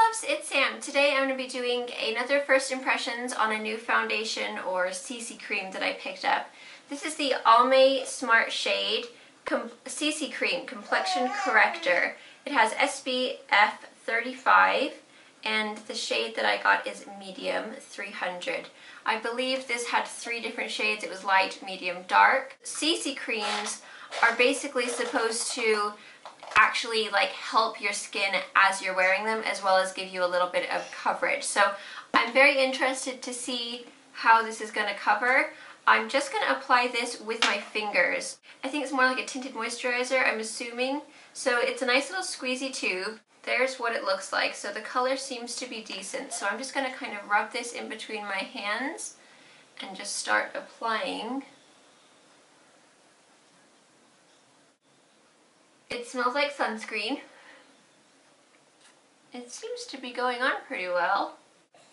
loves, it's Sam. Today I'm going to be doing another first impressions on a new foundation or CC cream that I picked up. This is the Almay Smart Shade CC Cream Complexion Corrector. It has SPF 35 and the shade that I got is medium 300. I believe this had 3 different shades. It was light, medium, dark. CC creams are basically supposed to actually like help your skin as you're wearing them, as well as give you a little bit of coverage. So I'm very interested to see how this is going to cover. I'm just going to apply this with my fingers. I think it's more like a tinted moisturizer, I'm assuming. So it's a nice little squeezy tube. There's what it looks like. So the color seems to be decent. So I'm just going to kind of rub this in between my hands and just start applying. It smells like sunscreen. It seems to be going on pretty well.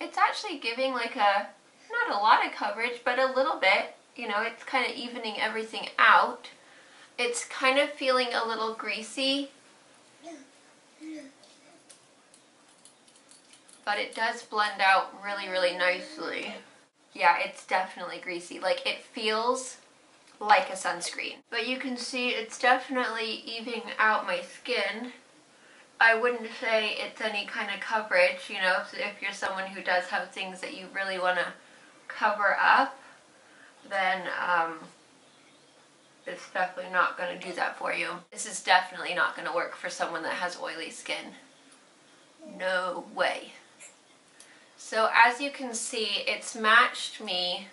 It's actually giving like not a lot of coverage, but a little bit. You know, it's kind of evening everything out. It's kind of feeling a little greasy, but it does blend out really, really nicely. Yeah, it's definitely greasy. Like, it feels like a sunscreen. But you can see it's definitely evening out my skin. I wouldn't say it's any kind of coverage, you know, if you're someone who does have things that you really want to cover up, then it's definitely not going to do that for you. This is definitely not going to work for someone that has oily skin. No way. So as you can see, it's matched me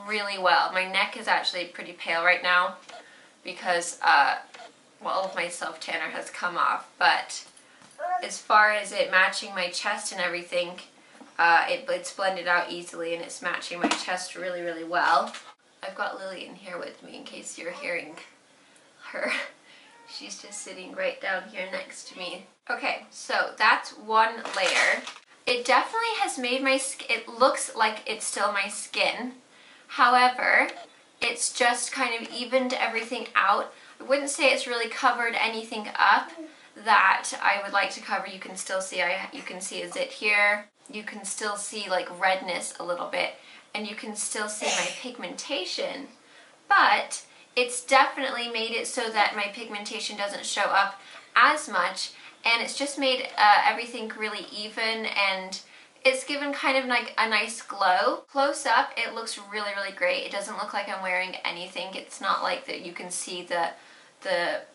really well. My neck is actually pretty pale right now because well, all of my self tanner has come off, but as far as it matching my chest and everything, it's blended out easily and it's matching my chest really, really well. I've got Lily in here with me in case you're hearing her. She's just sitting right down here next to me. Okay, so that's one layer. It definitely has made my skin, it looks like it's still my skin. However, it's just kind of evened everything out. I wouldn't say it's really covered anything up that I would like to cover. You can still see, you can see a zit here. You can still see like redness a little bit, and you can still see my pigmentation. But it's definitely made it so that my pigmentation doesn't show up as much, and it's just made everything really even, and it's given kind of like a nice glow. Close up, it looks really, really great. It doesn't look like I'm wearing anything. It's not like that you can see the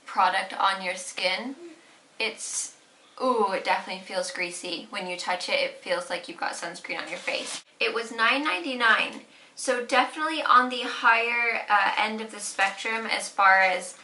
product on your skin. It's, ooh, it definitely feels greasy. When you touch it, it feels like you've got sunscreen on your face. It was $9.99, so definitely on the higher end of the spectrum as far as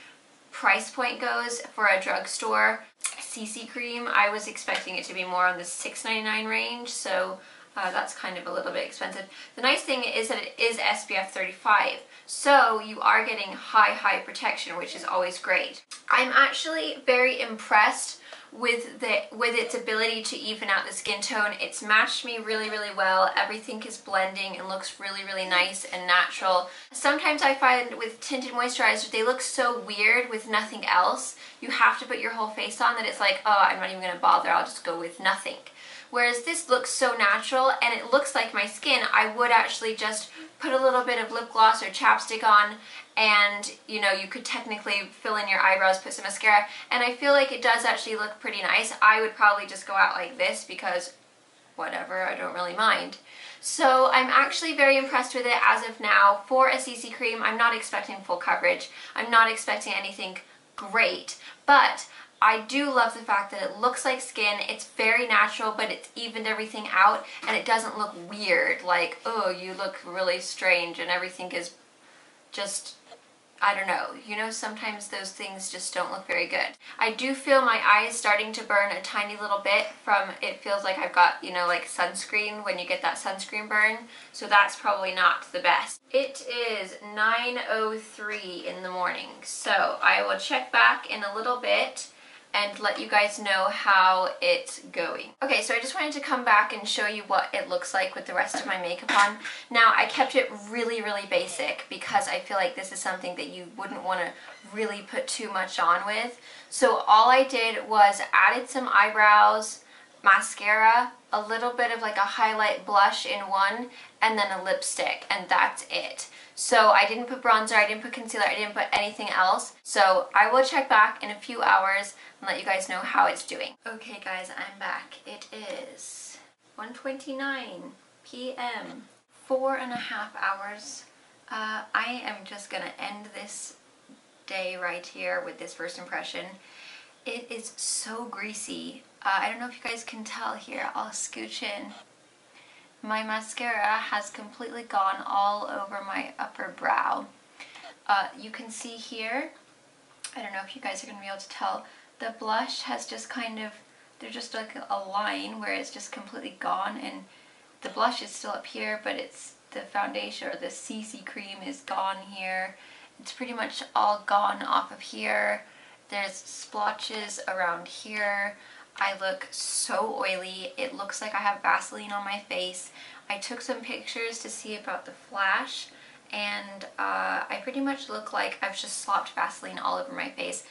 price point goes for a drugstore CC cream. I was expecting it to be more on the $6.99 range, so that's kind of a little bit expensive. The nice thing is that it is SPF 35, so you are getting high protection, which is always great. I'm actually very impressed with its ability to even out the skin tone. It's matched me really, really well. Everything is blending and looks really, really nice and natural. Sometimes I find with tinted moisturizers, they look so weird with nothing else. You have to put your whole face on that it's like, oh, I'm not even going to bother, I'll just go with nothing. Whereas this looks so natural and it looks like my skin, I would actually just put a little bit of lip gloss or chapstick on, and you know, you could technically fill in your eyebrows, put some mascara, and I feel like it does actually look pretty nice. I would probably just go out like this because whatever, I don't really mind. So I'm actually very impressed with it as of now. For a CC cream, I'm not expecting full coverage. I'm not expecting anything great, but I do love the fact that it looks like skin. It's very natural, but it's evened everything out, and it doesn't look weird, like, oh, you look really strange and everything is just, I don't know, you know, sometimes those things just don't look very good. I do feel my eyes starting to burn a tiny little bit from, it feels like I've got, you know, like sunscreen when you get that sunscreen burn, so that's probably not the best. It is 9:03 in the morning, so I will check back in a little bit and let you guys know how it's going. Okay, so I just wanted to come back and show you what it looks like with the rest of my makeup on. Now, I kept it really, really basic because I feel like this is something that you wouldn't want to really put too much on with. So all I did was added some eyebrows, mascara, a little bit of like a highlight blush in one, and then a lipstick, and that's it. So I didn't put bronzer, I didn't put concealer, I didn't put anything else. So I will check back in a few hours and let you guys know how it's doing. Okay guys, I'm back. It is 1:29 p.m. 4.5 hours. I am just gonna end this day right here with this first impression. It is so greasy. I don't know if you guys can tell here. I'll scooch in. My mascara has completely gone all over my upper brow. You can see here, I don't know if you guys are going to be able to tell, the blush has just kind of, there's just like a line where it's just completely gone, and the blush is still up here, but it's the foundation, or the CC Cream, is gone here. It's pretty much all gone off of here. There's splotches around here. I look so oily. It looks like I have Vaseline on my face. I took some pictures to see about the flash, and I pretty much look like I've just slopped Vaseline all over my face.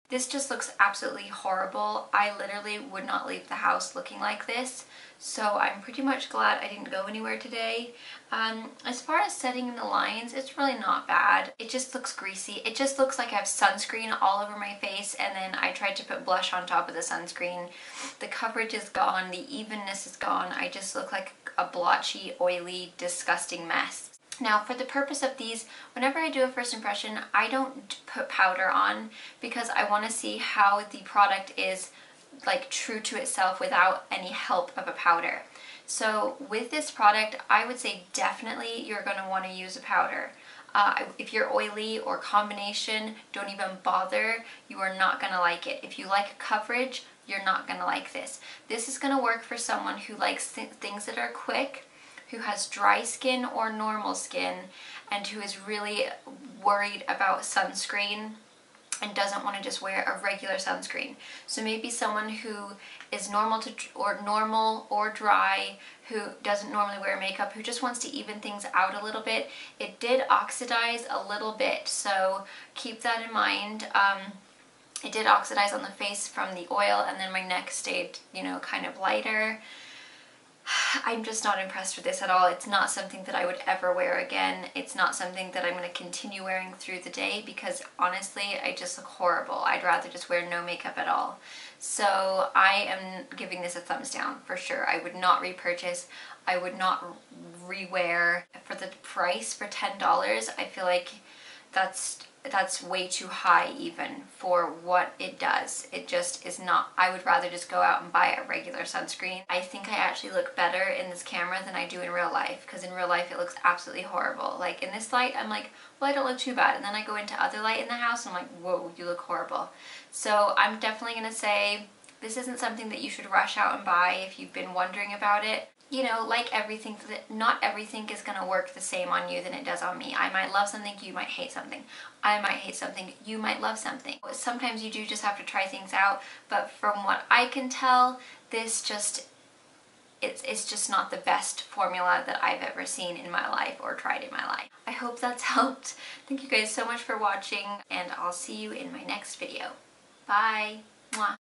This just looks absolutely horrible. I literally would not leave the house looking like this, so I'm pretty much glad I didn't go anywhere today. As far as setting the lines, it's really not bad. It just looks greasy. It just looks like I have sunscreen all over my face, and then I tried to put blush on top of the sunscreen. The coverage is gone, the evenness is gone. I just look like a blotchy, oily, disgusting mess. Now, for the purpose of these, whenever I do a first impression, I don't put powder on because I want to see how the product is like true to itself without any help of a powder. So with this product, I would say definitely you're going to want to use a powder. If you're oily or combination, don't even bother. You are not going to like it. If you like coverage, you're not going to like this. This is going to work for someone who likes things that are quick, who has dry skin or normal skin, and who is really worried about sunscreen and doesn't want to just wear a regular sunscreen. So maybe someone who is normal or dry, who doesn't normally wear makeup, who just wants to even things out a little bit. It did oxidize a little bit, so keep that in mind. It did oxidize on the face from the oil, and then my neck stayed, you know, kind of lighter. I'm just not impressed with this at all. It's not something that I would ever wear again. It's not something that I'm going to continue wearing through the day because honestly, I just look horrible. I'd rather just wear no makeup at all. So I am giving this a thumbs down for sure. I would not repurchase. I would not rewear. For the price, for $10, I feel like that's way too high even for what it does. It just is not. I would rather just go out and buy a regular sunscreen. I think I actually look better in this camera than I do in real life, because in real life it looks absolutely horrible. Like in this light, I'm like, well, I don't look too bad. And then I go into other light in the house and I'm like, whoa, you look horrible. So I'm definitely going to say this isn't something that you should rush out and buy if you've been wondering about it. You know, like everything, not everything is going to work the same on you than it does on me. I might love something, you might hate something. I might hate something, you might love something. Sometimes you do just have to try things out, but from what I can tell, this just, it's just not the best formula that I've ever seen in my life or tried in my life. I hope that's helped. Thank you guys so much for watching, and I'll see you in my next video. Bye! Mwah.